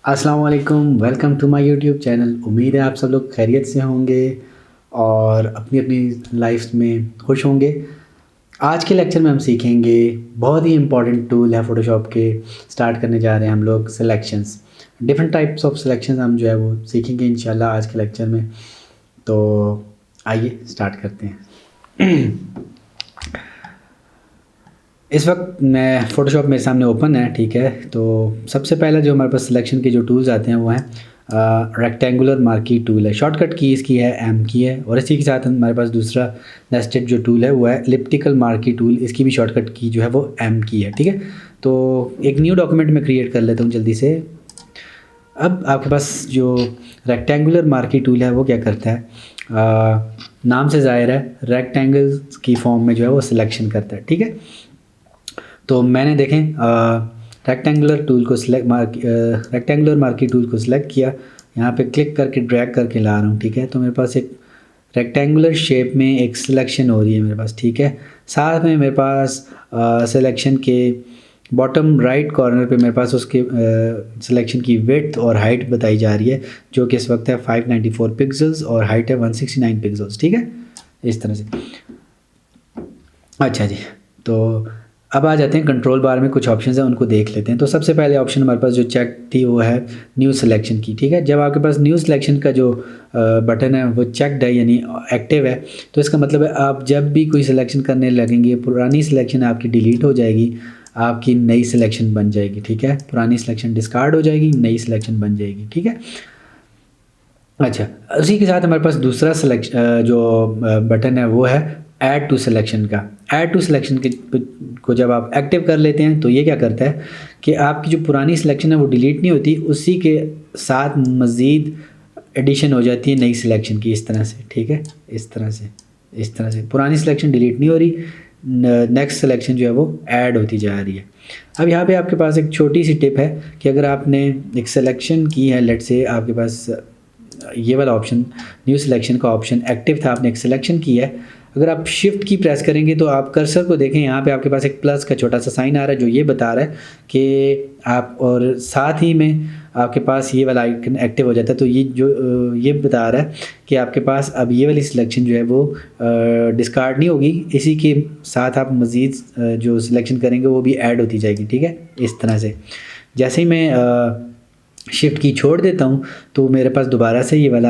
अस्सलाम वालेकुम, welcome to my YouTube channel. उम्मीद है आप सब लोग खैरियत से होंगे और अपनी अपनी लाइफ में खुश होंगे। आज के लेक्चर में हम सीखेंगे, बहुत ही इम्पॉर्टेंट टूल है फ़ोटोशॉप के। स्टार्ट करने जा रहे हैं हम लोग selections. Different types of selections हम जो है वो सीखेंगे इंशाल्लाह आज के लेक्चर में। तो आइए स्टार्ट करते हैं। इस वक्त मैं फ़ोटोशॉप मेरे सामने ओपन है, ठीक है। तो सबसे पहला जो हमारे पास सिलेक्शन के जो टूल्स आते हैं वो हैं रेक्टेंगुलर मार्की टूल है। शॉर्टकट की इसकी है एम की है, और इसी के साथ हमारे पास दूसरा नेस्टेड जो टूल है वो है एलिप्टिकल मार्की टूल। इसकी भी शॉर्टकट की जो है वो एम की है, ठीक है। तो एक न्यू डॉक्यूमेंट में क्रिएट कर लेता हूँ जल्दी से। अब आपके पास जो रेक्टेंगुलर मार्की टूल है वो क्या करता है, नाम से ज़ाहिर है रेक्टेंगल्स की फॉर्म में जो है वो सिलेक्शन करता है, ठीक है। तो मैंने देखें रेक्टेंगुलर टूल को रेक्टेंगुलर मार्की टूल को सिलेक्ट किया, यहाँ पे क्लिक करके ड्रैग करके ला रहा हूँ, ठीक है। तो मेरे पास एक रेक्टेंगुलर शेप में एक सिलेक्शन हो रही है मेरे पास, ठीक है। साथ में मेरे पास सिलेक्शन के बॉटम राइट कॉर्नर पे मेरे पास उसके सिलेक्शन की विड्थ और हाइट बताई जा रही है, जो कि इस वक्त है 594 पिक्सल्स और हाइट है 169 पिक्सल्स, ठीक है। इस तरह से। अच्छा जी, तो अब आ जाते हैं कंट्रोल बार में कुछ ऑप्शंस हैं, उनको देख लेते हैं। तो सबसे पहले ऑप्शन हमारे पास जो चेक थी वो है न्यू सिलेक्शन की, ठीक है। जब आपके पास न्यू सिलेक्शन का जो बटन है वो चेकड है यानी एक्टिव है, तो इसका मतलब है आप जब भी कोई सिलेक्शन करने लगेंगे पुरानी सिलेक्शन आपकी डिलीट हो जाएगी, आपकी नई सिलेक्शन बन जाएगी, ठीक है। पुरानी सिलेक्शन डिस्कार्ड हो जाएगी, नई सिलेक्शन बन जाएगी, ठीक है। अच्छा, उसी के साथ हमारे पास दूसरा जो बटन है वो है ऐड टू सिलेक्शन का। ऐड टू सिलेक्शन के को जब आप एक्टिव कर लेते हैं तो ये क्या करता है कि आपकी जो पुरानी सिलेक्शन है वो डिलीट नहीं होती, उसी के साथ मज़ीद एडिशन हो जाती है नई सिलेक्शन की, इस तरह से, ठीक है। इस तरह से पुरानी सिलेक्शन डिलीट नहीं हो रही, नेक्स्ट सिलेक्शन जो है वो ऐड होती जा रही है। अब यहाँ पे आपके पास एक छोटी सी टिप है कि अगर आपने एक सिलेक्शन की है, लेट से आपके पास ये वाला ऑप्शन न्यू सिलेक्शन का ऑप्शन एक्टिव था, आपने एक सिलेक्शन की है, अगर आप शिफ्ट की प्रेस करेंगे तो आप कर्सर को देखें, यहाँ पे आपके पास एक प्लस का छोटा सा साइन आ रहा है जो ये बता रहा है कि आप, और साथ ही में आपके पास ये वाला आइकन एक्टिव हो जाता है। तो ये जो ये बता रहा है कि आपके पास अब ये वाली सिलेक्शन जो है वो डिस्कार्ड नहीं होगी, इसी के साथ आप मज़ीद जो सिलेक्शन करेंगे वो भी ऐड होती जाएगी, ठीक है। इस तरह से जैसे ही मैं शिफ्ट की छोड़ देता हूँ तो मेरे पास दोबारा से ये वाला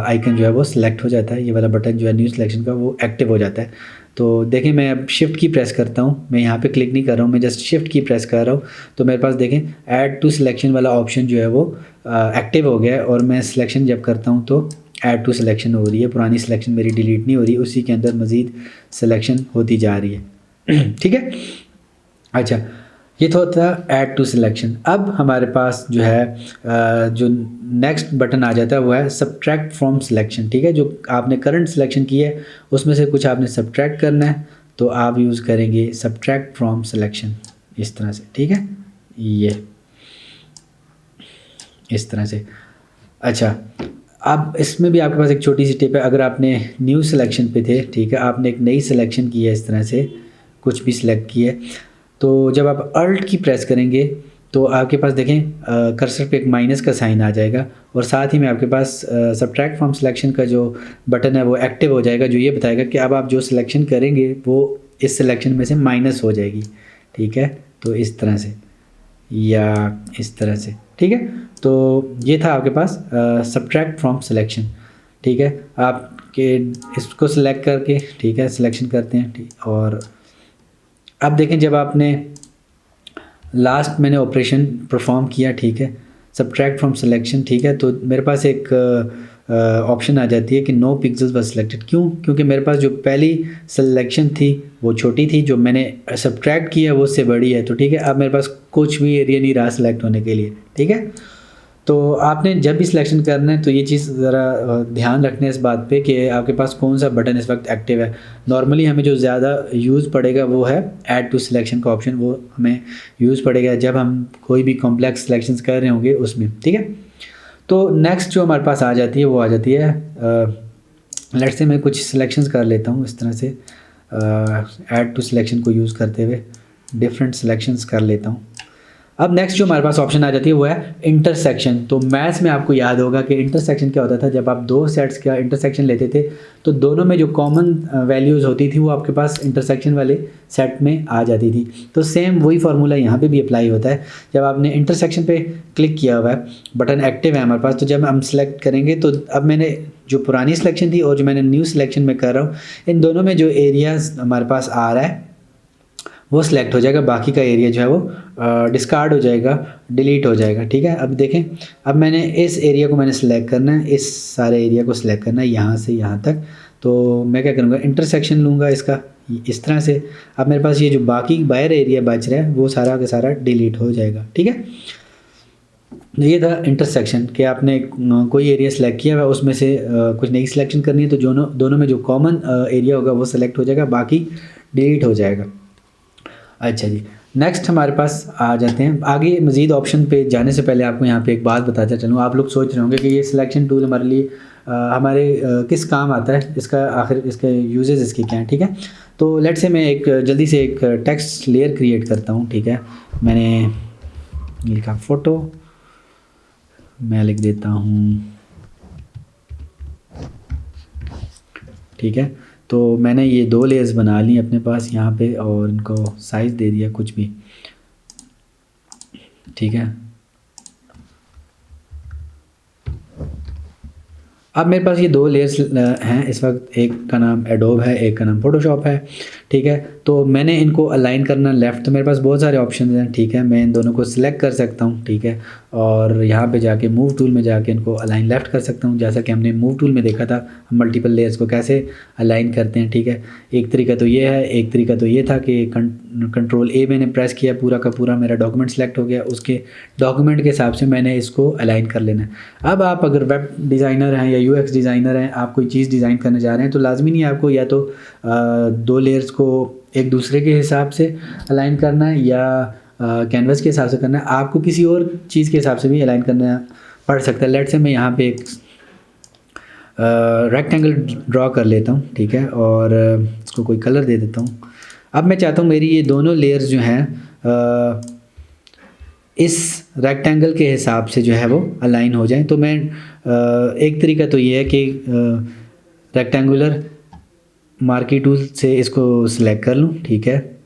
आइकन जो है वो सिलेक्ट हो जाता है, ये वाला बटन जो है न्यू सिलेक्शन का वो एक्टिव हो जाता है। तो देखें, मैं अब शिफ्ट की प्रेस करता हूँ, मैं यहाँ पे क्लिक नहीं कर रहा हूँ, मैं जस्ट शिफ्ट की प्रेस कर रहा हूँ, तो मेरे पास देखें ऐड टू सिलेक्शन वाला ऑप्शन जो है वो एक्टिव हो गया है, और मैं सिलेक्शन जब करता हूँ तो ऐड टू सिलेक्शन हो रही है, पुरानी सिलेक्शन मेरी डिलीट नहीं हो रही, उसी के अंदर मज़ीद सिलेक्शन होती जा रही है। ठीक है। अच्छा, ये तो होता है ऐड टू सिलेक्शन। अब हमारे पास जो है जो नेक्स्ट बटन आ जाता है वो है सब्ट्रैक्ट फ्रॉम सिलेक्शन, ठीक है। जो आपने करंट सिलेक्शन की है उसमें से कुछ आपने सब्ट्रैक्ट करना है, तो आप यूज़ करेंगे सब्ट्रैक्ट फ्रॉम सिलेक्शन, इस तरह से, ठीक है। ये इस तरह से। अच्छा, अब इसमें भी आपके पास एक छोटी सी टिप है, अगर आपने न्यू सिलेक्शन पे थे, ठीक है, आपने एक नई सिलेक्शन की है, इस तरह से कुछ भी सिलेक्ट की है, तो जब आप अल्ट की प्रेस करेंगे तो आपके पास देखें कर्सर पे एक माइनस का साइन आ जाएगा, और साथ ही में आपके पास सब्ट्रैक्ट फ्रॉम सिलेक्शन का जो बटन है वो एक्टिव हो जाएगा, जो ये बताएगा कि अब आप जो सिलेक्शन करेंगे वो इस सिलेक्शन में से माइनस हो जाएगी, ठीक है। तो इस तरह से या इस तरह से, ठीक है। तो ये था आपके पास सब्ट्रैक्ट फ्रॉम सिलेक्शन, ठीक है। आपके इसको सिलेक्ट करके, ठीक है, सिलेक्शन करते हैं, ठीक। और अब देखें, जब आपने लास्ट मैंने ऑपरेशन परफॉर्म किया, ठीक है, सब्ट्रैक्ट फ्रॉम सिलेक्शन, ठीक है, तो मेरे पास एक ऑप्शन आ जाती है कि नो पिक्सल्स वर सिलेक्टेड। क्यों? क्योंकि मेरे पास जो पहली सिलेक्शन थी वो छोटी थी, जो मैंने सब्ट्रैक्ट किया वो उससे बड़ी है, तो ठीक है, अब मेरे पास कुछ भी एरिया नहीं रहा सिलेक्ट होने के लिए, ठीक है। तो आपने जब भी सिलेक्शन करना है तो ये चीज़ ज़रा ध्यान रखना है इस बात पे कि आपके पास कौन सा बटन इस वक्त एक्टिव है। नॉर्मली हमें जो ज़्यादा यूज़ पड़ेगा वो है ऐड टू सिलेक्शन का ऑप्शन, वो हमें यूज़ पड़ेगा जब हम कोई भी कॉम्प्लेक्स सिलेक्शंस कर रहे होंगे उसमें, ठीक है। तो नेक्स्ट जो हमारे पास आ जाती है वो आ जाती है, लेट्स से मैं कुछ सिलेक्शंस कर लेता हूँ इस तरह से, ऐड टू सिलेक्शन को यूज़ करते हुए डिफरेंट सिलेक्शंस कर लेता हूँ। अब नेक्स्ट जो हमारे पास ऑप्शन आ जाती है वो है इंटरसेक्शन। तो मैथ्स में आपको याद होगा कि इंटरसेक्शन क्या होता था, जब आप दो सेट्स का इंटरसेक्शन लेते थे तो दोनों में जो कॉमन वैल्यूज़ होती थी वो आपके पास इंटरसेक्शन वाले सेट में आ जाती थी। तो सेम वही फार्मूला यहाँ पे भी अप्लाई होता है। जब आपने इंटरसेक्शन पे क्लिक किया हुआ है, बटन एक्टिव है हमारे पास, तो जब हम सेलेक्ट करेंगे तो अब मैंने जो पुरानी सिलेक्शन थी और जो मैंने न्यू सिलेक्शन में कर रहा हूँ, इन दोनों में जो एरियाज हमारे पास आ रहा है वो सिलेक्ट हो जाएगा, बाकी का एरिया जो है वो डिस्कार्ड हो जाएगा, डिलीट हो जाएगा। ठीक है, अब देखें, अब मैंने इस एरिया को मैंने सेलेक्ट करना है, इस सारे एरिया को सिलेक्ट करना है यहाँ से यहाँ तक। तो मैं क्या करूँगा, इंटरसेक्शन लूँगा इसका इस तरह से। अब मेरे पास ये जो बाकी बाहर एरिया बच रहा है वो सारा का सारा डिलीट हो जाएगा। ठीक है, ये था इंटरसेक्शन कि आपने कोई एरिया सेलेक्ट किया हुआ उसमें से कुछ नई सिलेक्शन करनी है तो दोनों में जो कॉमन एरिया होगा वो सेलेक्ट हो जाएगा, बाकी डिलीट हो जाएगा। अच्छा जी, नेक्स्ट हमारे पास आ जाते हैं। आगे मज़ीद ऑप्शन पे जाने से पहले आपको यहाँ पे एक बात बताता चलूँ। आप लोग सोच रहे होंगे कि ये सिलेक्शन टूल हमारे लिए किस काम आता है, इसका आखिर इसके यूजेस इसके क्या हैं। ठीक है, तो लेट से मैं एक जल्दी से एक टेक्स्ट लेयर क्रिएट करता हूँ। ठीक है, मैंने लिखा फ़ोटो, मैं लिख देता हूँ। ठीक है, तो मैंने ये दो लेयर्स बना ली अपने पास यहाँ पे और इनको साइज़ दे दिया कुछ भी। ठीक है, अब मेरे पास ये दो लेयर्स हैं इस वक्त, एक का नाम एडोब है, एक का नाम फोटोशॉप है। ठीक है, तो मैंने इनको अलाइन करना लेफ़्ट, तो मेरे पास बहुत सारे ऑप्शन हैं। ठीक है, मैं इन दोनों को सिलेक्ट कर सकता हूँ। ठीक है, और यहाँ पे जाके मूव टूल में जाके इनको अलाइन लेफ़्ट कर सकता हूँ, जैसा कि हमने मूव टूल में देखा था हम मल्टीपल लेयर्स को कैसे अलाइन करते हैं। ठीक है, एक तरीका तो ये है, एक तरीका तो ये था कि कंट्रोल ए मैंने प्रेस किया, पूरा का पूरा मेरा डॉक्यूमेंट सेलेक्ट हो गया, उसके डॉक्यूमेंट के हिसाब से मैंने इसको अलाइन कर लेना है। अब आप अगर वेब डिज़ाइनर हैं या यूएक्स डिज़ाइनर हैं, आप कोई चीज़ डिज़ाइन करने जा रहे हैं तो लाजमी नहीं है आपको या तो दो लेयर्स को एक दूसरे के हिसाब से अलाइन करना है या कैनवस के हिसाब से करना है, आपको किसी और चीज़ के हिसाब से भी अलाइन करना पड़ सकता है। लेट से मैं यहाँ पे एक रेक्टेंगल ड्रॉ कर लेता हूँ। ठीक है, और इसको कोई कलर दे देता हूँ। अब मैं चाहता हूँ मेरी ये दोनों लेयर्स जो हैं इस रेक्टेंगल के हिसाब से जो है वो अलाइन हो जाए। तो मैं एक तरीका तो ये है कि रेक्टेंगुलर मार्की टूल से इसको सिलेक्ट कर लूँ। ठीक है,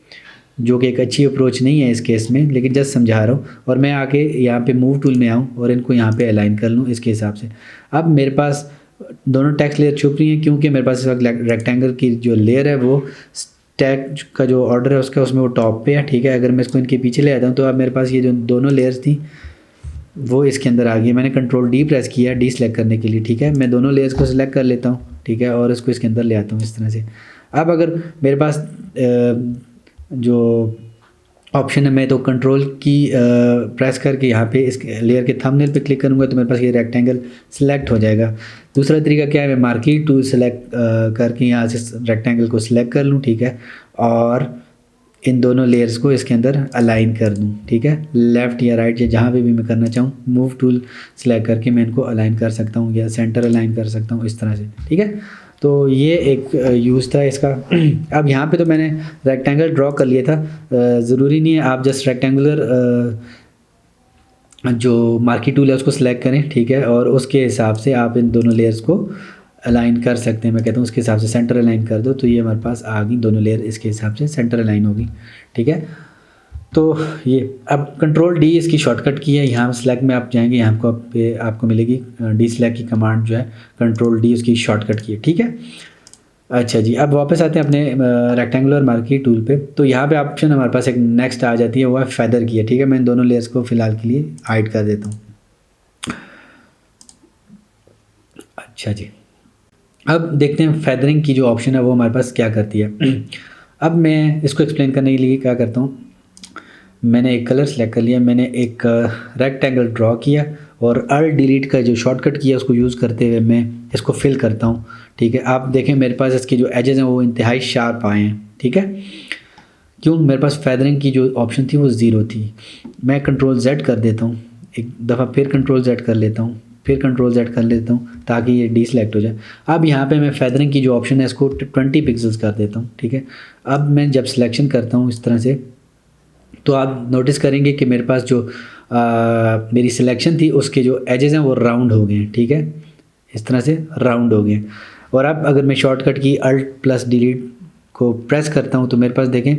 जो कि एक अच्छी अप्रोच नहीं है इस केस में, लेकिन जस्ट समझा रहा हूँ। और मैं आके यहाँ पे मूव टूल में आऊँ और इनको यहाँ पे अलाइन कर लूँ इसके हिसाब से। अब मेरे पास दोनों टेक्स्ट लेयर छुप रही हैं क्योंकि मेरे पास इस वक्त रेक्टेंगल की जो लेयर है वो स्टैक का जो ऑर्डर है उसका, उसमें वो टॉप पे है। ठीक है, अगर मैं इसको इनके पीछे ले आता हूँ तो अब मेरे पास ये जो दोनों लेयर्स थी वो इसके अंदर आ गई। मैंने कंट्रोल डी प्रेस किया डी सेलेक्ट करने के लिए। ठीक है, मैं दोनों लेयर्स को सिलेक्ट कर लेता हूँ। ठीक है, और इसको इसके अंदर ले आता हूँ इस तरह से। अब अगर मेरे पास जो ऑप्शन है, मैं तो कंट्रोल की प्रेस करके यहाँ पे इस लेयर के थंबनेल पे क्लिक करूँगा तो मेरे पास ये रेक्टेंगल सिलेक्ट हो जाएगा। दूसरा तरीका क्या है, मैं मार्की टूल सेलेक्ट करके यहाँ से रेक्टेंगल को सिलेक्ट कर लूँ। ठीक है, और इन दोनों लेयर्स को इसके अंदर अलाइन कर दूँ। ठीक है, लेफ़्ट या राइट या जहाँ पे भी मैं करना चाहूँ, मूव टूल सेलेक्ट करके मैं इनको अलाइन कर सकता हूँ या सेंटर अलाइन कर सकता हूँ इस तरह से। ठीक है, तो ये एक यूज़ था इसका। अब यहाँ पे तो मैंने रेक्टेंगल ड्रॉ कर लिया था, ज़रूरी नहीं है आप जस्ट रेक्टेंगुलर जो मार्की टूल है उसको सिलेक्ट करें। ठीक है, और उसके हिसाब से आप इन दोनों लेयर्स को अलाइन कर सकते हैं। मैं कहता हूँ उसके हिसाब से सेंटर अलाइन कर दो, तो ये हमारे पास आ गई दोनों लेयर, इसके हिसाब से सेंटर अलाइन होगी। ठीक है, तो ये अब कंट्रोल डी इसकी शॉर्टकट की है। यहाँ सेलेक्ट में आप जाएंगे, यहाँ पे आपको मिलेगी डी सेलेक्ट की कमांड जो है, कंट्रोल डी उसकी शॉर्टकट की है। ठीक है, अच्छा जी, अब वापस आते हैं अपने रेक्टेंगुलर मार्की टूल पे। तो यहाँ पे ऑप्शन हमारे पास एक नेक्स्ट आ जाती है, वो है फेदर की है। ठीक है, मैं इन दोनों लेयर्स को फिलहाल के लिए हाइड कर देता हूँ। अच्छा जी, अब देखते हैं फेदरिंग की जो ऑप्शन है वो हमारे पास क्या करती है। अब मैं इसको एक्सप्लेन करने के लिए क्या करता हूँ, मैंने एक कलर सेलेक्ट कर लिया, मैंने एक रेक्टेंगल ड्रॉ किया और अल्ट डिलीट का जो शॉर्टकट किया उसको यूज़ करते हुए मैं इसको फिल करता हूँ। ठीक है, आप देखें मेरे पास इसके जो एजेस हैं वो इंतहाई शार्प आए हैं। ठीक है, क्यों, मेरे पास फेदरिंग की जो ऑप्शन थी वो ज़ीरो थी। मैं कंट्रोल जेड कर देता हूँ एक दफ़ा, फिर कंट्रोल जेड कर लेता हूँ, फिर कंट्रोल जेड कर लेता हूँ ताकि ये डी सेलेक्ट हो जाए। अब यहाँ पे मैं फेदरिंग की जो ऑप्शन है इसको 20 पिक्सल्स कर देता हूँ। ठीक है, अब मैं जब सिलेक्शन करता हूँ इस तरह से तो आप नोटिस करेंगे कि मेरे पास जो मेरी सिलेक्शन थी उसके जो एजेस हैं वो राउंड हो गए हैं, ठीक है, इस तरह से राउंड हो गए। और अब अगर मैं शॉर्टकट की अल्ट प्लस डिलीट को प्रेस करता हूँ तो मेरे पास देखें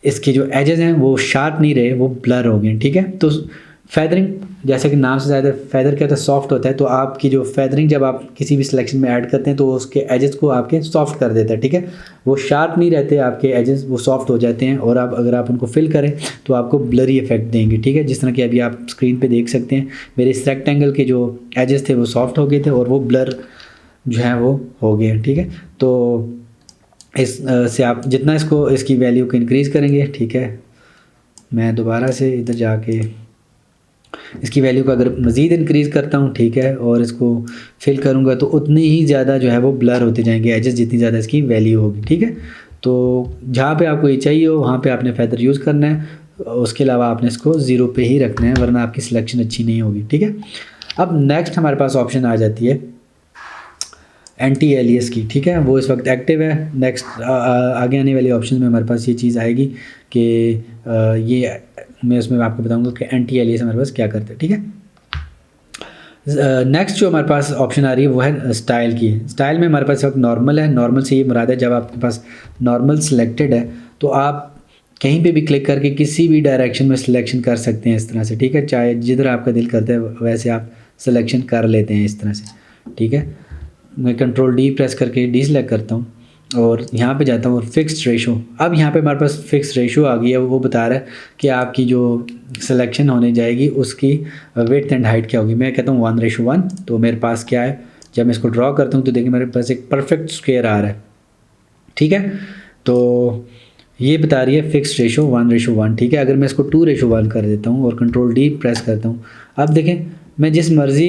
इसके जो एजेस हैं वो शार्प नहीं रहे, वो ब्लर हो गए, ठीक है। तो फेदरिंग, जैसे कि नाम से ज़्यादा फेदर क्या होता है, सॉफ्ट होता है, तो आपकी जो फेदरिंग जब आप किसी भी सिलेक्शन में ऐड करते हैं तो उसके एजेस को आपके सॉफ्ट कर देता है, ठीक है। वो शार्प नहीं रहते आपके एजेस, वो सॉफ्ट हो जाते हैं, और आप अगर आप उनको फिल करें तो आपको ब्लरी इफेक्ट देंगे, ठीक है। जिस तरह कि अभी आप स्क्रीन पर देख सकते हैं मेरे इस रेक्टेंगल के जो एजेस थे वो सॉफ्ट हो गए थे और वो ब्लर जो है वो हो गए, ठीक है। तो इस से आप जितना इसकी वैल्यू को इंक्रीज़ करेंगे, ठीक है, मैं दोबारा से इधर जाके इसकी वैल्यू को अगर मज़ीद इंक्रीज़ करता हूँ, ठीक है, और इसको फिल करूँगा तो उतनी ही ज़्यादा जो है वो ब्लर होते जाएंगे एजेस, जितनी ज़्यादा इसकी वैल्यू होगी, ठीक है। तो जहाँ पे आपको ये चाहिए हो वहाँ पे आपने फेदर यूज़ करना है, उसके अलावा आपने इसको 0 पे ही रखना है, वरना आपकी सिलेक्शन अच्छी नहीं होगी, ठीक है। अब नेक्स्ट हमारे पास ऑप्शन आ जाती है एंटी एलियस की, ठीक है, वो इस वक्त एक्टिव है। नेक्स्ट आगे आने वाले ऑप्शन में हमारे पास ये चीज़ आएगी कि ये मैं उसमें आपको बताऊंगा कि एंटी एलियस हमारे पास क्या करते हैं, ठीक है। नेक्स्ट जो हमारे पास ऑप्शन आ रही है वो है स्टाइल की। स्टाइल में हमारे पास इस वक्त नॉर्मल है। नॉर्मल से ये मुराद है जब आपके पास नॉर्मल सिलेक्टेड है तो आप कहीं पे भी क्लिक करके किसी भी डायरेक्शन में सिलेक्शन कर सकते हैं इस तरह से, ठीक है, चाहे जिधर आपका दिल करता है वैसे आप सिलेक्शन कर लेते हैं इस तरह से, ठीक है। मैं कंट्रोल डी प्रेस करके डी सेलेक्ट करता हूँ और यहाँ पे जाता हूँ और फिक्स्ड रेशो। अब यहाँ पे हमारे पास फिक्स्ड रेशो आ गई है, वो बता रहा है कि आपकी जो सिलेक्शन होने जाएगी उसकी विड्थ एंड हाइट क्या होगी। मैं कहता हूँ 1:1। तो मेरे पास क्या है, जब मैं इसको ड्रॉ करता हूँ तो देखिए मेरे पास एक परफेक्ट स्क्वायर आ रहा है, ठीक है। तो ये बता रही है फिक्स्ड रेशो 1:1, ठीक है। अगर मैं इसको 2:1 कर देता हूँ और कंट्रोल डी प्रेस करता हूँ, अब देखें मैं जिस मर्ज़ी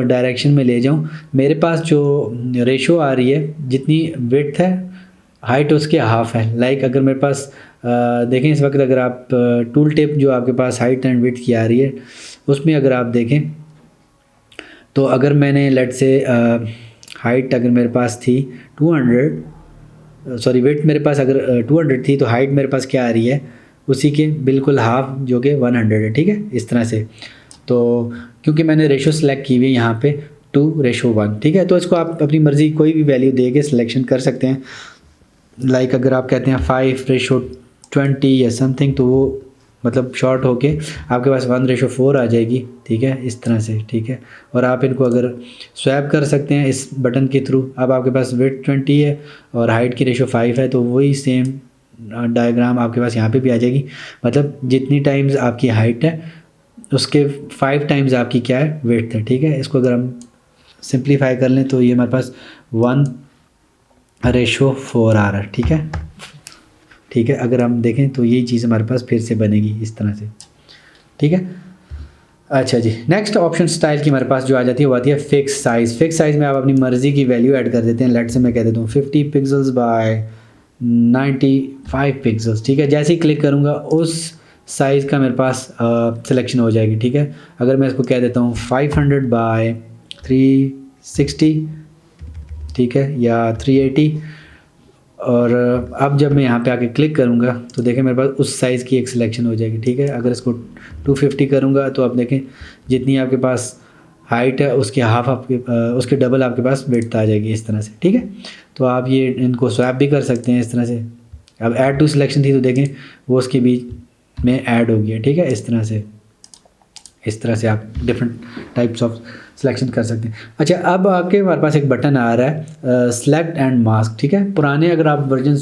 डायरेक्शन में ले जाऊँ मेरे पास जो रेशो आ रही है, जितनी विड्थ है हाइट उसके हाफ है। लाइक अगर मेरे पास देखें इस वक्त अगर आप टूल टिप जो आपके पास हाइट एंड विड्थ की आ रही है उसमें अगर आप देखें तो अगर मैंने लेट से हाइट अगर मेरे पास थी 200, सॉरी विड्थ मेरे पास अगर 200 थी तो हाइट मेरे पास क्या आ रही है उसी के बिल्कुल हाफ जो कि 100 है, ठीक है, इस तरह से। तो क्योंकि मैंने रेशो सेलेक्ट की हुई है यहाँ पे 2:1, ठीक है। तो इसको आप अपनी मर्ज़ी कोई भी वैल्यू दे के सिलेक्शन कर सकते हैं। लाइक अगर आप कहते हैं 5:20 या समथिंग तो वो मतलब शॉर्ट होके आपके पास 1:4 आ जाएगी, ठीक है, इस तरह से, ठीक है। और आप इनको अगर स्वैप कर सकते हैं इस बटन के थ्रू। अब आपके पास विड्थ 20 है और हाइट की रेशो 5 है तो वही सेम डायग्राम आपके पास यहाँ पे भी आ जाएगी। मतलब जितनी टाइम्स आपकी हाइट है उसके 5 टाइम्स आपकी क्या है विड्थ है, ठीक है। इसको अगर हम सिंप्लीफाई कर लें तो ये हमारे पास 1:4 आ रहा है, ठीक है, ठीक है। अगर हम देखें तो यही चीज़ हमारे पास फिर से बनेगी इस तरह से, ठीक है। अच्छा जी, नेक्स्ट ऑप्शन स्टाइल की हमारे पास जो आ जाती है वो आती है फिक्स साइज़। फिक्स साइज़ में आप अपनी मर्ज़ी की वैल्यू ऐड कर देते हैं। लेट से मैं कह देता हूँ 50 पिक्सल्स बाय 95 पिक्सल्स, ठीक है। जैसे ही क्लिक करूँगा उस साइज़ का मेरे पास सिलेक्शन हो जाएगी, ठीक है। अगर मैं इसको कह देता हूँ 500 बाय 360, ठीक है, या 380, और अब जब मैं यहाँ पे आके क्लिक करूँगा तो देखें मेरे पास उस साइज़ की एक सिलेक्शन हो जाएगी, ठीक है। अगर इसको 250 करूँगा तो आप देखें जितनी आपके पास हाइट है उसके हाफ आपके उसके डबल आपके पास विड्थ आ जाएगी इस तरह से, ठीक है। तो आप ये इनको स्वैप भी कर सकते हैं इस तरह से। अब ऐड टू सिलेक्शन थी तो देखें वो उसके बीच में ऐड हो गया, ठीक है, इस तरह से आप डिफरेंट टाइप्स ऑफ सिलेक्शन कर सकते हैं। अच्छा, अब आपके हमारे पास एक बटन आ रहा है सेलेक्ट एंड मास्क, ठीक है। पुराने अगर आप वर्जन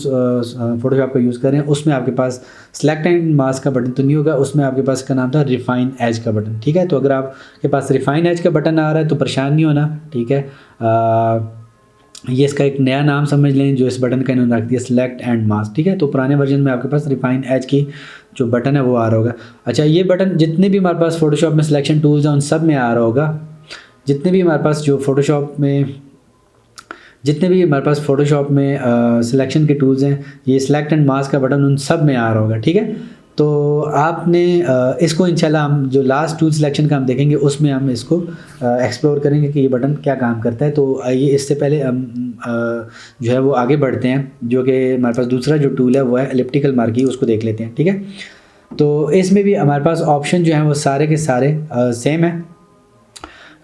फोटोशॉप का यूज़ करें उसमें आपके पास सेलेक्ट एंड मास्क का बटन तो नहीं होगा, उसमें आपके पास का नाम था रिफाइन एज का बटन, ठीक है। तो अगर आपके पास रिफाइन एज का बटन आ रहा है तो परेशान नहीं होना, ठीक है। ये इसका एक नया नाम समझ लें जो इस बटन का इन्होंने रख दिया सेलेक्ट एंड मास्क, ठीक है। तो पुराने वर्जन में आपके पास रिफाइन एज की जो बटन है वो आ रहा होगा। अच्छा, ये बटन जितने भी हमारे पास फोटोशॉप में सिलेक्शन टूल्स हैं उन सब में आ रहा होगा। जितने भी हमारे पास जो फोटोशॉप में सिलेक्शन के टूल्स हैं, ये सेलेक्ट एंड मास्क का बटन उन सब में आ रहा होगा, ठीक है। तो आपने इसको इंशाल्लाह हम जो लास्ट टूल सिलेक्शन का हम देखेंगे उसमें हम इसको एक्सप्लोर करेंगे कि ये बटन क्या काम करता है। तो आइए इससे पहले हम जो है वो आगे बढ़ते हैं, जो कि हमारे पास दूसरा जो टूल है वो है एलिप्टिकल मार्की, उसको देख लेते हैं, ठीक है। तो इसमें भी हमारे पास ऑप्शन जो हैं वो सारे के सारे सेम है।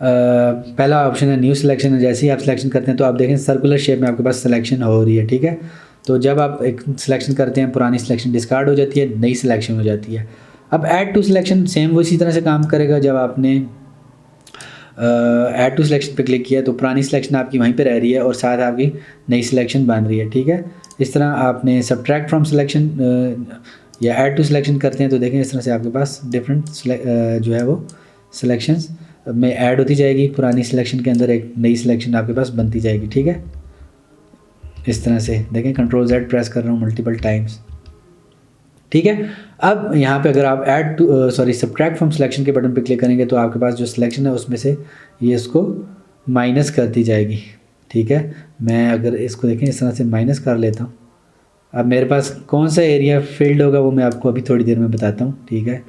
पहला ऑप्शन है न्यू सिलेक्शन। जैसे ही आप सिलेक्शन करते हैं तो आप देखें सर्कुलर शेप में आपके पास सिलेक्शन हो रही है, ठीक है। तो जब आप एक सिलेक्शन करते हैं पुरानी सिलेक्शन डिस्कार्ड हो जाती है, नई सिलेक्शन हो जाती है। अब ऐड टू सिलेक्शन सेम वो इसी तरह से काम करेगा। जब आपने ऐड टू सिलेक्शन पे क्लिक किया तो पुरानी सिलेक्शन आपकी वहीं पे रह रही है और साथ आपकी नई सिलेक्शन बन रही है, ठीक है। इस तरह आपने सब्ट्रैक्ट फ्रॉम सिलेक्शन या ऐड टू सिलेक्शन करते हैं तो देखें इस तरह से आपके पास डिफरेंट जो है वो सिलेक्शंस में ऐड होती जाएगी। पुरानी सिलेक्शन के अंदर एक नई सिलेक्शन आपके पास बनती जाएगी, ठीक है। इस तरह से देखें, कंट्रोल Z प्रेस कर रहा हूँ मल्टीपल टाइम्स, ठीक है। अब यहाँ पे अगर आप add to subtract from selection के बटन पे क्लिक करेंगे तो आपके पास जो सिलेक्शन है उसमें से ये इसको माइनस करती जाएगी, ठीक है। मैं अगर इसको देखें इस तरह से माइनस कर लेता हूँ। अब मेरे पास कौन सा एरिया फील्ड होगा वो मैं आपको अभी थोड़ी देर में बताता हूँ, ठीक है।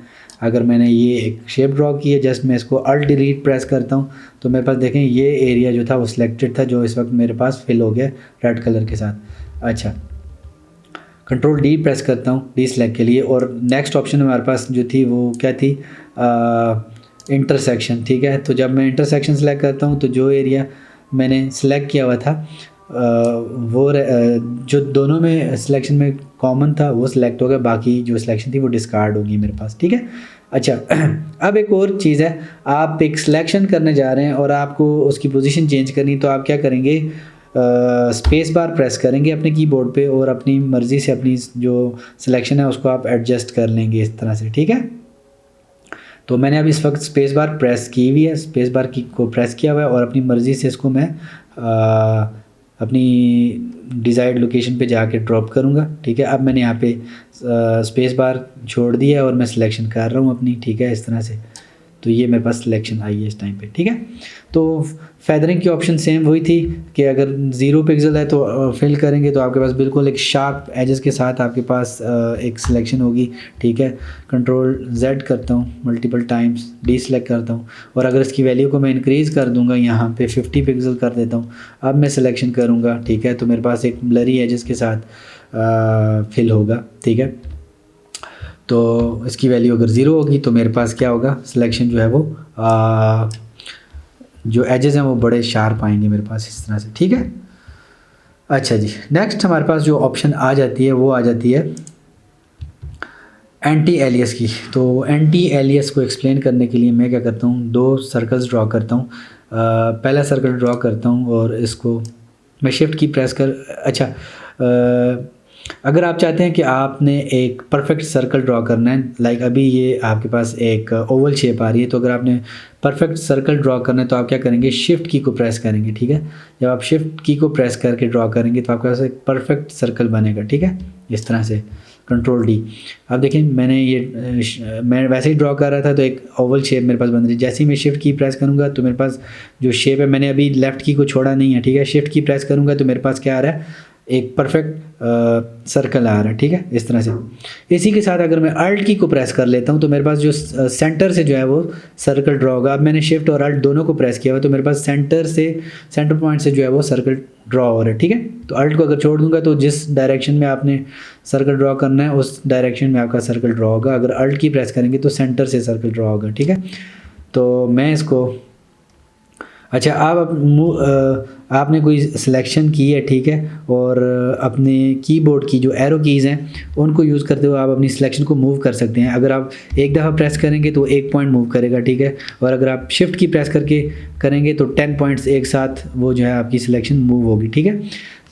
अगर मैंने ये एक शेप ड्रॉ की है, जस्ट मैं इसको अल्ट डिलीट प्रेस करता हूँ तो मेरे पास देखें ये एरिया जो था वो सिलेक्टेड था, जो इस वक्त मेरे पास फिल हो गया रेड कलर के साथ। अच्छा, कंट्रोल D प्रेस करता हूँ डी सिलेक्ट के लिए, और नेक्स्ट ऑप्शन हमारे पास जो थी वो क्या थी, इंटरसेक्शन, ठीक है। तो जब मैं इंटरसेक्शन सेलेक्ट करता हूँ तो जो एरिया मैंने सेलेक्ट किया हुआ था वो जो दोनों में सिलेक्शन में कॉमन था वो सिलेक्ट हो गया, बाकी जो सिलेक्शन थी वो डिस्कार्ड होगी मेरे पास, ठीक है। अच्छा, अब एक और चीज़ है, आप एक सिलेक्शन करने जा रहे हैं और आपको उसकी पोजीशन चेंज करनी, तो आप क्या करेंगे, स्पेस बार प्रेस करेंगे अपने कीबोर्ड पे और अपनी मर्ज़ी से अपनी जो सिलेक्शन है उसको आप एडजस्ट कर लेंगे इस तरह से, ठीक है। तो मैंने अब इस वक्त स्पेस बार प्रेस की हुई है, स्पेस बार की को प्रेस किया हुआ है और अपनी मर्ज़ी से इसको मैं अपनी डिज़ायर्ड लोकेशन पे जाके ड्रॉप करूँगा, ठीक है। अब मैंने यहाँ पे स्पेस बार छोड़ दिया है और मैं सिलेक्शन कर रहा हूँ अपनी, ठीक है, इस तरह से। तो ये मेरे पास सिलेक्शन आई है इस टाइम पे, ठीक है। तो फेदरिंग की ऑप्शन सेम वही थी कि अगर 0 पिक्सल है तो फिल करेंगे तो आपके पास बिल्कुल एक शार्प एजेस के साथ आपके पास एक सिलेक्शन होगी, ठीक है। कंट्रोल Z करता हूँ मल्टीपल टाइम्स, डी सेलेक्ट करता हूँ और अगर इसकी वैल्यू को मैं इंक्रीज़ कर दूँगा, यहाँ पे 50 पिक्सल कर देता हूँ। अब मैं सिलेक्शन करूँगा, ठीक है, तो मेरे पास एक ब्लरी एजेस के साथ फिल होगा, ठीक है। तो इसकी वैल्यू अगर 0 होगी तो मेरे पास क्या होगा, सिलेक्शन जो है वो जो एजेस हैं वो बड़े शार्प आएंगे मेरे पास इस तरह से, ठीक है। अच्छा जी, नेक्स्ट हमारे पास जो ऑप्शन आ जाती है वो आ जाती है एंटी एलियस की। तो एंटी एलियस को एक्सप्लेन करने के लिए मैं क्या करता हूँ, 2 सर्कल्स ड्रॉ करता हूँ। पहला सर्कल ड्रॉ करता हूँ और इसको मैं शिफ्ट की प्रेस कर, अच्छा, अगर आप चाहते हैं कि आपने एक परफेक्ट सर्कल ड्रॉ करना है, लाइक अभी ये आपके पास एक ओवल शेप आ रही है, तो अगर आपने परफेक्ट सर्कल ड्रॉ करना है तो आप क्या करेंगे, शिफ्ट की को प्रेस करेंगे, ठीक है। जब आप शिफ्ट की को प्रेस करके ड्रॉ करेंगे तो आपके पास एक परफेक्ट सर्कल बनेगा, ठीक है, इस तरह से। Control D। अब देखिए मैंने ये मैं वैसे ही ड्रॉ कर रहा था तो एक ओवल शेप मेरे पास बन रही है। जैसे ही मैं शिफ्ट की प्रेस करूँगा तो मेरे पास जो शेप है, मैंने अभी लेफ़्ट की को छोड़ा नहीं है, ठीक है। शिफ्ट की प्रेस करूँगा तो मेरे पास क्या आ रहा है, एक परफेक्ट सर्कल आ रहा है, ठीक है, इस तरह से। इसी के साथ अगर मैं अल्ट की को प्रेस कर लेता हूँ तो मेरे पास जो सेंटर से जो है वो सर्कल ड्रॉ होगा। अब मैंने शिफ्ट और अल्ट दोनों को प्रेस किया हुआ तो मेरे पास सेंटर पॉइंट से जो है वो सर्कल ड्रॉ हो रहा है, ठीक है। तो अल्ट को अगर छोड़ दूंगा तो जिस डायरेक्शन में आपने सर्कल ड्रॉ करना है उस डायरेक्शन में आपका सर्कल ड्रॉ होगा। अगर अल्ट की प्रेस करेंगे तो सेंटर से सर्कल ड्रॉ होगा, ठीक है। तो मैं इसको, अच्छा, आपने कोई सिलेक्शन की है, ठीक है, और अपने कीबोर्ड की जो एरो कीज़ हैं उनको यूज़ करते हुए आप अपनी सिलेक्शन को मूव कर सकते हैं। अगर आप एक दफ़ा प्रेस करेंगे तो 1 पॉइंट मूव करेगा, ठीक है, और अगर आप शिफ्ट की प्रेस करके करेंगे तो 10 पॉइंट्स एक साथ वो जो है आपकी सिलेक्शन मूव होगी, ठीक है।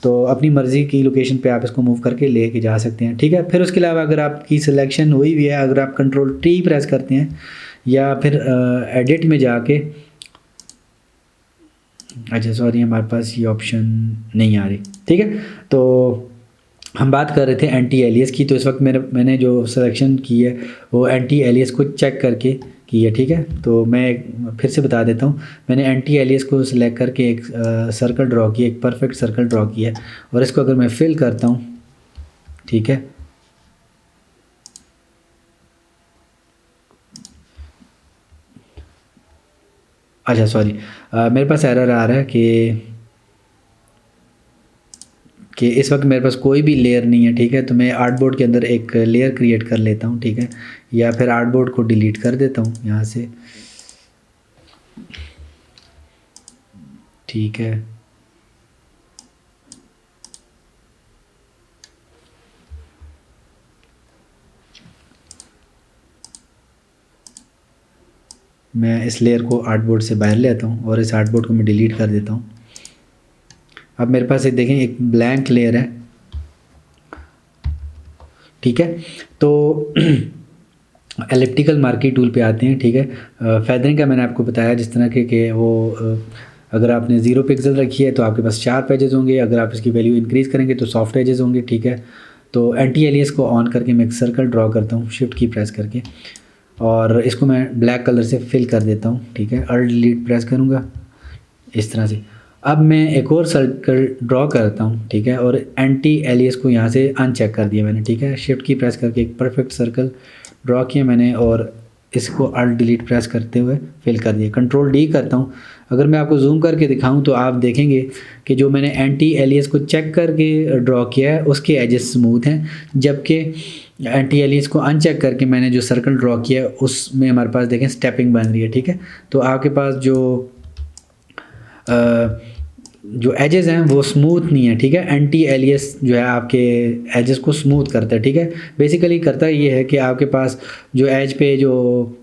तो अपनी मर्ज़ी की लोकेशन पे आप इसको मूव करके लेके जा सकते हैं, ठीक है। फिर उसके अलावा अगर आपकी सिलेक्शन हुई हुई है, अगर आप कंट्रोल T प्रेस करते हैं या फिर एडिट में जाके, अच्छा सॉरी हमारे पास ये ऑप्शन नहीं आ रही, ठीक है। तो हम बात कर रहे थे एंटी एलियस की। तो इस वक्त मैंने जो सिलेक्शन की है वो एंटी एलियस को चेक करके की है, ठीक है। तो मैं फिर से बता देता हूँ, मैंने एंटी एलियस को सिलेक्ट करके एक सर्कल ड्रॉ किया, एक परफेक्ट सर्कल ड्रॉ किया है और इसको अगर मैं फिल करता हूँ, ठीक है, अच्छा सॉरी, मेरे पास एरर आ रहा है कि कि इस वक्त मेरे पास कोई भी लेयर नहीं है, ठीक है। तो मैं आर्टबोर्ड के अंदर एक लेयर क्रिएट कर लेता हूँ, ठीक है, या फिर आर्टबोर्ड को डिलीट कर देता हूँ यहाँ से, ठीक है। मैं इस लेयर को आर्टबोर्ड से बाहर ले आता हूँ और इस आर्टबोर्ड को मैं डिलीट कर देता हूँ। अब मेरे पास एक देखें एक ब्लैंक लेयर है, ठीक है। तो एलिप्टिकल मार्की टूल पे आते हैं, ठीक है। फेदरिंग का मैंने आपको बताया जिस तरह के कि वो अगर आपने 0 पिक्सल रखी है तो आपके पास शार्प एजेस होंगे, अगर आप इसकी वैल्यू इंक्रीज़ करेंगे तो सॉफ्ट एजेस होंगे, ठीक है। तो एंटी एलियस को ऑन करके मैं एक सर्कल ड्रॉ करता हूँ शिफ्ट की प्रेस करके, और इसको मैं ब्लैक कलर से फिल कर देता हूँ, ठीक है। अल्ट डिलीट प्रेस करूँगा इस तरह से। अब मैं एक और सर्कल ड्रॉ करता हूँ, ठीक है, और एंटी एलियस को यहाँ से अनचेक कर दिया मैंने, ठीक है। शिफ्ट की प्रेस करके एक परफेक्ट सर्कल ड्रॉ किया मैंने और इसको अल्ट डिलीट प्रेस करते हुए फिल कर दिया। कंट्रोल डी करता हूँ। अगर मैं आपको जूम करके दिखाऊं तो आप देखेंगे कि जो मैंने एंटी एलियस को चेक करके ड्रॉ किया है उसके एजेस स्मूथ हैं, जबकि एंटी एलियस को अनचेक करके मैंने जो सर्कल ड्रॉ किया है उसमें हमारे पास देखें स्टेपिंग बन रही है, ठीक है। तो आपके पास जो एजेस हैं वो स्मूथ नहीं है, ठीक है। एंटी एलियस जो है आपके एजेस को स्मूथ करता है, ठीक है। बेसिकली करता ये है कि आपके पास जो एज पे जो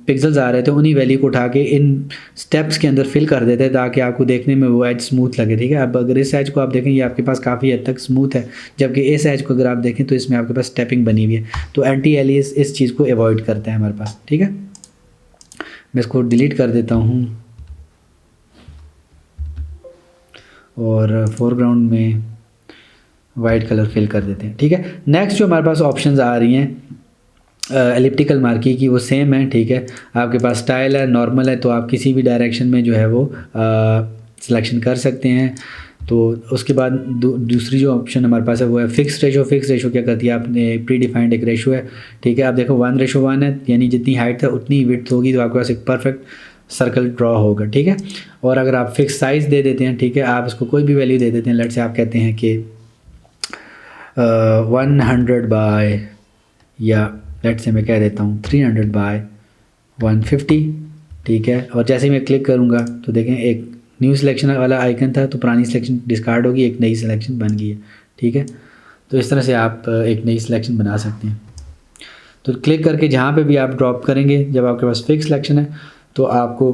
पिक्सल्स आ रहे थे उन्हीं वैल्यू को उठा के इन स्टेप्स के अंदर फिल कर देते हैं ताकि आपको देखने में वो एज स्मूथ लगे, ठीक है। अब अगर इस एज को आप देखें ये आपके पास काफ़ी हद तक स्मूथ है, जबकि इस एज को अगर आप देखें तो इसमें आपके पास स्टेपिंग बनी हुई है। तो एंटी एलियस इस चीज़ को अवॉइड करता है हमारे पास, ठीक है। मैं इसको डिलीट कर देता हूँ और फोरग्राउंड में वाइट कलर फिल कर देते हैं, ठीक है। नेक्स्ट जो हमारे पास ऑप्शंस आ रही हैं एलिप्टिकल मार्की की वो सेम है, ठीक है। आपके पास स्टाइल है, नॉर्मल है, तो आप किसी भी डायरेक्शन में जो है वो सिलेक्शन कर सकते हैं। तो उसके बाद दूसरी जो ऑप्शन हमारे पास है वो है फिक्स रेशो। फिक्स रेशो क्या करती है, आपने प्री डिफाइंड एक रेशो है, ठीक है। आप देखो 1:1 है, यानी जितनी हाइट है उतनी विड्थ होगी, तो आपके पास एक परफेक्ट सर्कल ड्रॉ होगा, ठीक है। और अगर आप फिक्स साइज़ दे देते हैं, ठीक है, आप इसको कोई भी वैल्यू दे देते हैं, लेट से आप कहते हैं कि 100 बाय, या लेट से मैं कह देता हूँ 300 बाय 150, ठीक है। और जैसे ही मैं क्लिक करूँगा तो देखें एक न्यू सिलेक्शन वाला आइकन था, तो पुरानी सिलेक्शन डिस्कार्ड होगी, एक नई सिलेक्शन बन गई है, ठीक है। तो इस तरह से आप एक नई सिलेक्शन बना सकते हैं। तो क्लिक करके जहाँ पे भी आप ड्रॉप करेंगे, जब आपके पास फिक्स सिलेक्शन है तो आपको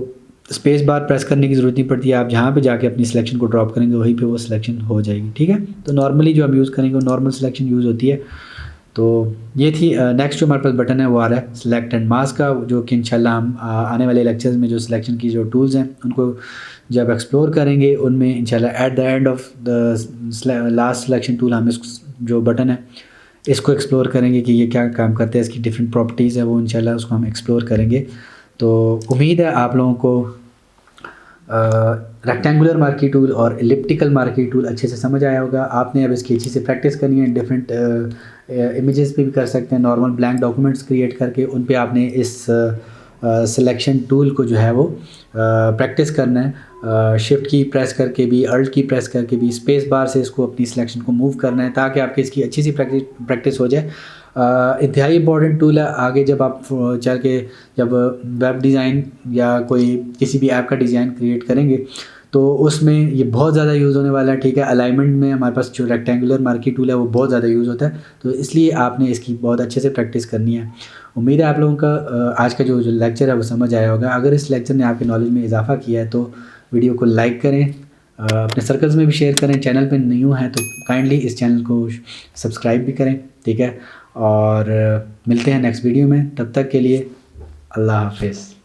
स्पेस बार प्रेस करने की ज़रूरत नहीं पड़ती है, आप जहाँ पे जाके अपनी सिलेक्शन को ड्रॉप करेंगे वहीं पे वो सिलेक्शन हो जाएगी, ठीक है। तो नॉर्मली जो हम यूज़ करेंगे वो नॉर्मल सिलेक्शन यूज़ होती है। तो ये थी। नेक्स्ट जो हमारे पास बटन है वो आ रहा है सिलेक्ट एंड मास्क का, जो कि इंशाल्लाह हम आने वाले लेक्चर्स में जो सिलेक्शन की जो टूल्स हैं उनको जब एक्सप्लोर करेंगे उनमें इंशाल्लाह at the end of the last selection tool हम इस जो बटन है इसको एक्सप्लोर करेंगे कि ये क्या काम करता है, इसकी डिफरेंट प्रॉपर्टीज़ है वो इंशाल्लाह उसको हम एक्सप्लोर करेंगे। तो उम्मीद है आप लोगों को रेक्टेंगुलर मार्की टूल और एलिप्टिकल मार्की टूल अच्छे से समझ आया होगा। आपने अब इसकी अच्छी से प्रैक्टिस करनी है, डिफरेंट इमेजेस पे भी कर सकते हैं, नॉर्मल ब्लैंक डॉक्यूमेंट्स क्रिएट करके उन पे आपने इस सिलेक्शन टूल को जो है वो प्रैक्टिस करना है। शिफ्ट की प्रेस करके भी, अल्ट की प्रेस करके भी, स्पेस बार से इसको अपनी सिलेक्शन को मूव करना है ताकि आपकी इसकी अच्छी सी प्रैक्टिस हो जाए। इंतहाई इंपॉर्टेंट टूल है आगे जब आप चल के जब वेब डिज़ाइन या कोई किसी भी ऐप का डिज़ाइन क्रिएट करेंगे तो उसमें ये बहुत ज़्यादा यूज़ होने वाला है, ठीक है। अलाइनमेंट में हमारे पास जो रेक्टेंगुलर मार्की टूल है वो बहुत ज़्यादा यूज़ होता है, तो इसलिए आपने इसकी बहुत अच्छे से प्रैक्टिस करनी है। उम्मीद है आप लोगों का आज का जो लेक्चर है वो समझ आया होगा। अगर इस लेक्चर ने आपके नॉलेज में इजाफा किया है तो वीडियो को लाइक करें, अपने सर्कल्स में भी शेयर करें, चैनल पर न्यू हैं तो काइंडली इस चैनल को सब्सक्राइब भी करें, ठीक है। और मिलते हैं नेक्स्ट वीडियो में, तब तक के लिए अल्लाह हाफिज़।